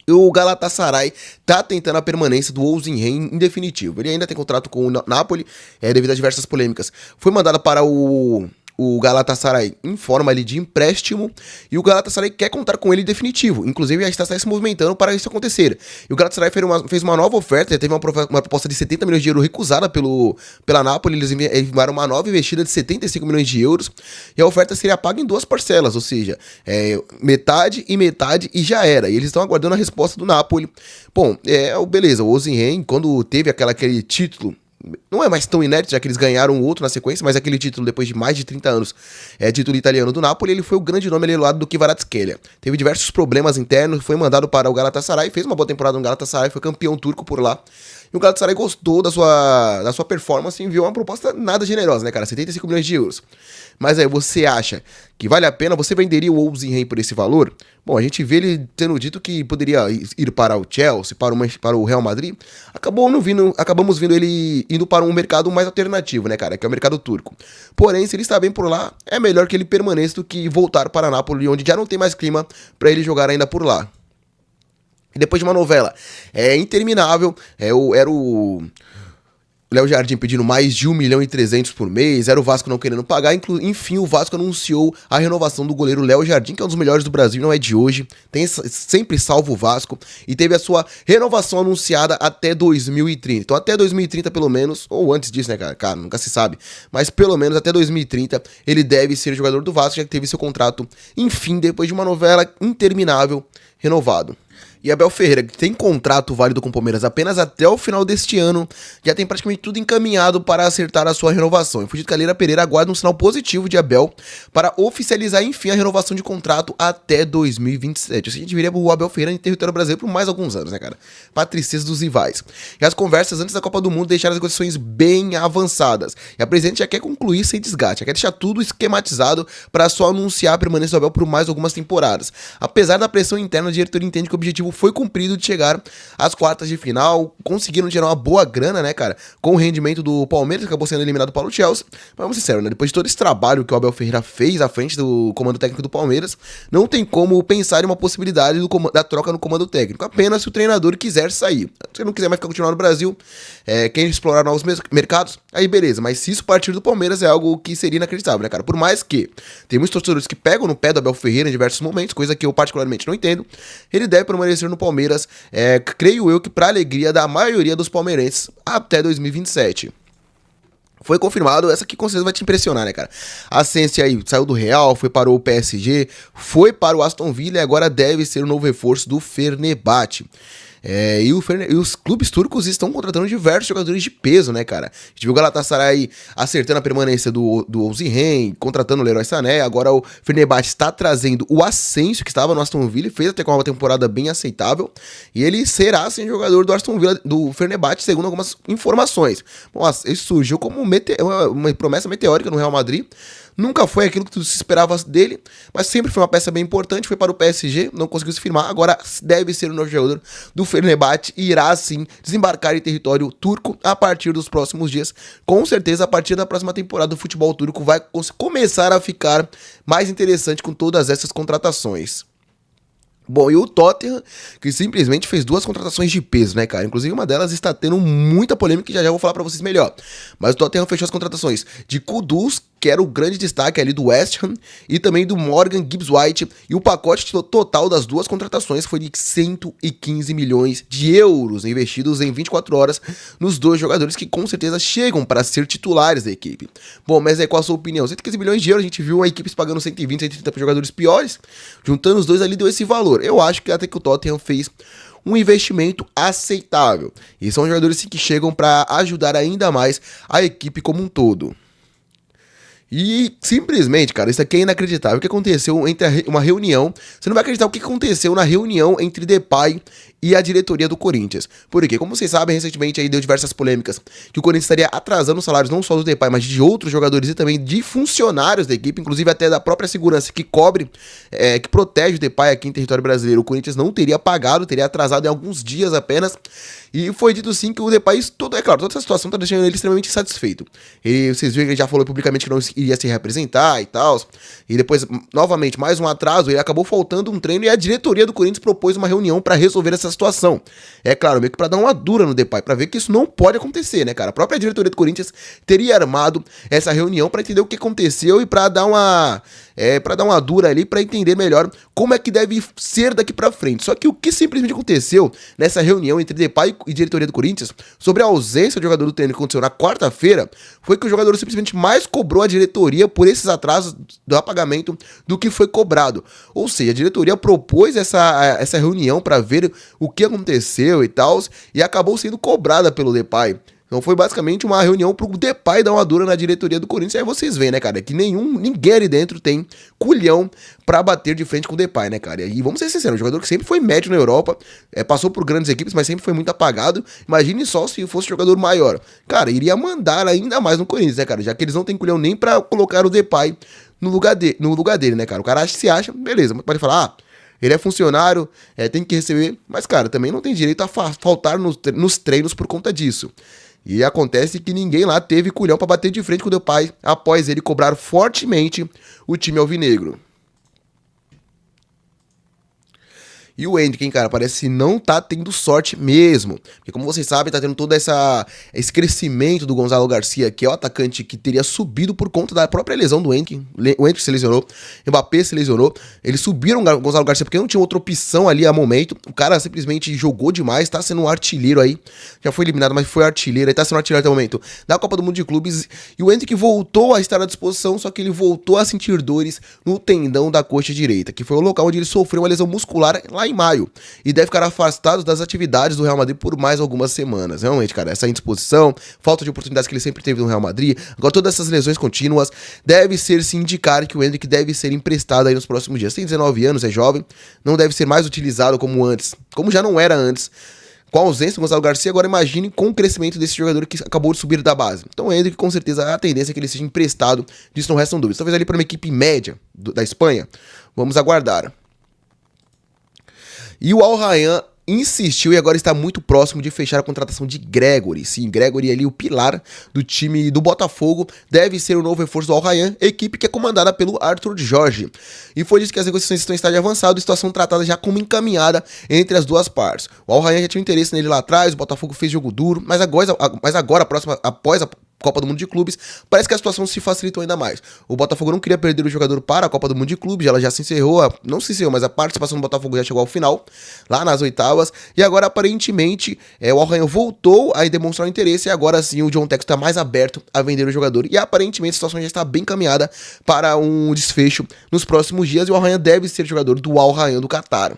E o Galatasaray tá tentando a permanência do Osimhen em definitivo. Ele ainda tem contrato com o Napoli, devido a diversas polêmicas. Foi mandado para o Galatasaray em forma ali de empréstimo, e o Galatasaray quer contar com ele em definitivo. Inclusive, já está se movimentando para isso acontecer. E o Galatasaray fez uma nova oferta, teve uma proposta de 70 milhões de euros recusada pela Napoli. Eles enviaram uma nova investida de 75 milhões de euros, e a oferta seria paga em duas parcelas, ou seja, metade e já era. E eles estão aguardando a resposta do Napoli. Bom, beleza, o Osimhen, quando teve aquele título, não é mais tão inédito, já que eles ganharam outro na sequência, mas aquele título depois de mais de 30 anos, título italiano do Napoli, ele foi o grande nome ali ao lado do Kvaratskhelia. Teve diversos problemas internos, foi mandado para o Galatasaray, fez uma boa temporada no Galatasaray, foi campeão turco por lá. E o Galatasaray gostou da sua performance e enviou uma proposta nada generosa, né, cara? 75 milhões de euros. Mas aí, você acha que vale a pena? Você venderia o Osimhen por esse valor? Bom, a gente vê ele tendo dito que poderia ir para o Chelsea, para o Real Madrid. Acabamos vendo ele indo para um mercado mais alternativo, né, cara? Que é o mercado turco. Porém, se ele está bem por lá, é melhor que ele permaneça do que voltar para Napoli, onde já não tem mais clima para ele jogar ainda por lá. E depois de uma novela interminável, era o Léo Jardim pedindo mais de 1.300.000 por mês, era o Vasco não querendo pagar, enfim, o Vasco anunciou a renovação do goleiro Léo Jardim, que é um dos melhores do Brasil, não é de hoje, sempre salvo o Vasco, e teve a sua renovação anunciada até 2030, então até 2030 pelo menos, ou antes disso, né, cara, nunca se sabe, mas pelo menos até 2030 ele deve ser jogador do Vasco, já que teve seu contrato, enfim, depois de uma novela interminável, renovado. E Abel Ferreira, que tem contrato válido com o Palmeiras apenas até o final deste ano, já tem praticamente tudo encaminhado para acertar a sua renovação. E Fugito Calheira Pereira aguarda um sinal positivo de Abel para oficializar, enfim, a renovação de contrato até 2027. Ou seja, a gente viria o Abel Ferreira em território brasileiro por mais alguns anos, né, cara? Para tristeza dos rivais. E as conversas antes da Copa do Mundo deixaram as negociações bem avançadas. E a presidente já quer concluir sem desgaste, já quer deixar tudo esquematizado para só anunciar a permanência do Abel por mais algumas temporadas. Apesar da pressão interna, a diretoria entende que o objetivo foi cumprido de chegar às quartas de final, conseguiram gerar uma boa grana, né, cara, com o rendimento do Palmeiras, que acabou sendo eliminado para o Chelsea, mas vamos ser sérios, né, depois de todo esse trabalho que o Abel Ferreira fez à frente do comando técnico do Palmeiras, não tem como pensar em uma possibilidade da troca no comando técnico, apenas se o treinador quiser sair. Se ele não quiser mais continuar no Brasil, quem explorar novos mercados, aí beleza, mas se isso partir do Palmeiras é algo que seria inacreditável, né, cara, por mais que tem muitos torcedores que pegam no pé do Abel Ferreira em diversos momentos, coisa que eu particularmente não entendo, ele deve permanecer no Palmeiras, creio eu que para alegria da maioria dos palmeirenses, até 2027. Foi confirmado, essa aqui com certeza vai te impressionar, né, cara? A Sense aí saiu do Real, foi para o PSG, foi para o Aston Villa e agora deve ser o novo reforço do Fenerbahçe. E os clubes turcos estão contratando diversos jogadores de peso, né, cara? A gente viu o Galatasaray acertando a permanência do Osimhen, contratando o Leroy Sané. Agora o Fenerbahçe está trazendo o Asensio, que estava no Aston Villa e fez até com uma temporada bem aceitável. E ele será, sim, jogador do Aston Villa, do Fenerbahçe, segundo algumas informações. Bom, ele surgiu como uma promessa meteórica no Real Madrid. Nunca foi aquilo que se esperava dele, mas sempre foi uma peça bem importante, foi para o PSG, não conseguiu se firmar, agora deve ser o novo jogador do Fenerbahçe e irá sim desembarcar em território turco a partir dos próximos dias. Com certeza, a partir da próxima temporada do futebol turco vai começar a ficar mais interessante com todas essas contratações. Bom, e o Tottenham, que simplesmente fez duas contratações de peso, né, cara? Inclusive, uma delas está tendo muita polêmica, que já vou falar pra vocês melhor. Mas o Tottenham fechou as contratações de Kudus, que era o grande destaque ali do West Ham, e também do Morgan Gibbs-White. E o pacote total das duas contratações foi de 115 milhões de euros investidos em 24 horas nos dois jogadores que com certeza chegam para ser titulares da equipe. Bom, mas aí qual a sua opinião? 115 milhões de euros, a gente viu a equipe pagando 120, 130 para jogadores piores, juntando os dois ali deu esse valor. Eu acho que até que o Tottenham fez um investimento aceitável. E são jogadores assim, que chegam para ajudar ainda mais a equipe como um todo. E simplesmente, cara, isso aqui é inacreditável. O que aconteceu entre uma reunião? Você não vai acreditar o que aconteceu na reunião entre Depay e a diretoria do Corinthians. Por quê? Como vocês sabem, recentemente aí deu diversas polêmicas que o Corinthians estaria atrasando os salários não só do Depay, mas de outros jogadores e também de funcionários da equipe, inclusive até da própria segurança que cobre, que protege o Depay aqui em território brasileiro. O Corinthians não teria pagado, teria atrasado em alguns dias apenas. E foi dito sim que o Depay, é claro, toda essa situação tá deixando ele extremamente insatisfeito. Vocês viram que ele já falou publicamente que não iria se representar e tal. E depois, novamente, mais um atraso, ele acabou faltando um treino e a diretoria do Corinthians propôs uma reunião pra resolver essa situação. É claro, meio que pra dar uma dura no Depay, pra ver que isso não pode acontecer, né, cara? A própria diretoria do Corinthians teria armado essa reunião pra entender o que aconteceu e pra dar uma dura ali, pra entender melhor como é que deve ser daqui pra frente. Só que o que simplesmente aconteceu nessa reunião entre Depay e diretoria do Corinthians sobre a ausência do jogador do treino que aconteceu na quarta-feira foi que o jogador simplesmente mais cobrou a diretoria por esses atrasos do pagamento do que foi cobrado. Ou seja, a diretoria propôs essa reunião para ver o que aconteceu e tal, e acabou sendo cobrada pelo Depay. Então foi basicamente uma reunião pro Depay dar uma dura na diretoria do Corinthians. E aí vocês veem, né, cara, que ninguém ali dentro tem culhão pra bater de frente com o Depay, né, cara. E vamos ser sinceros, um jogador que sempre foi médio na Europa, passou por grandes equipes, mas sempre foi muito apagado. Imagine só se fosse um jogador maior. Cara, iria mandar ainda mais no Corinthians, né, cara, já que eles não têm culhão nem pra colocar o Depay no lugar dele, né, cara. O cara se acha, beleza, pode falar, ele é funcionário, tem que receber, mas, cara, também não tem direito a faltar nos treinos por conta disso. E acontece que ninguém lá teve culhão pra bater de frente com o Depay após ele cobrar fortemente o time alvinegro. E o Endrick, hein, cara, parece não tá tendo sorte mesmo. Porque como vocês sabem, tá tendo todo esse crescimento do Gonzalo Garcia, que é o atacante que teria subido por conta da própria lesão do Endrick. O Endrick se lesionou, o Mbappé se lesionou. Eles subiram o Gonzalo Garcia porque não tinha outra opção ali a momento. O cara simplesmente jogou demais, tá sendo um artilheiro aí. Já foi eliminado, mas foi artilheiro. Aí tá sendo artilheiro até o momento da Copa do Mundo de Clubes. E o Endrick voltou a estar à disposição, só que ele voltou a sentir dores no tendão da coxa direita, que foi o local onde ele sofreu uma lesão muscular lá em maio, e deve ficar afastado das atividades do Real Madrid por mais algumas semanas. Realmente, cara, essa indisposição, falta de oportunidades que ele sempre teve no Real Madrid, agora todas essas lesões contínuas, deve ser se indicar que o Endrick deve ser emprestado aí nos próximos dias. Tem 19 anos, é jovem, não deve ser mais utilizado como antes, como já não era antes. Com a ausência do Gonzalo Garcia, agora imagine com o crescimento desse jogador que acabou de subir da base. Então o Endrick, com certeza, a tendência é que ele seja emprestado, disso não restam dúvidas. Talvez ali para uma equipe média da Espanha, vamos aguardar. E o Al Rayyan insistiu e agora está muito próximo de fechar a contratação de Gregore. Sim, Gregore ali, o pilar do time do Botafogo, deve ser o novo reforço do Al Rayyan, equipe que é comandada pelo Arthur Jorge. E foi disso que as negociações estão em estágio avançado, situação tratada já como encaminhada entre as duas partes. O Al Rayyan já tinha interesse nele lá atrás, o Botafogo fez jogo duro, mas agora após a Copa do Mundo de Clubes, parece que a situação se facilitou ainda mais. O Botafogo não queria perder o jogador para a Copa do Mundo de Clubes, ela já se encerrou, não se encerrou, mas a participação do Botafogo já chegou ao final, lá nas oitavas, e agora aparentemente o Al Rayyan voltou a demonstrar interesse, e agora sim o John Textor está mais aberto a vender o jogador, e aparentemente a situação já está bem caminhada para um desfecho nos próximos dias, e o Al Rayyan deve ser jogador do Al Rayyan do Catar.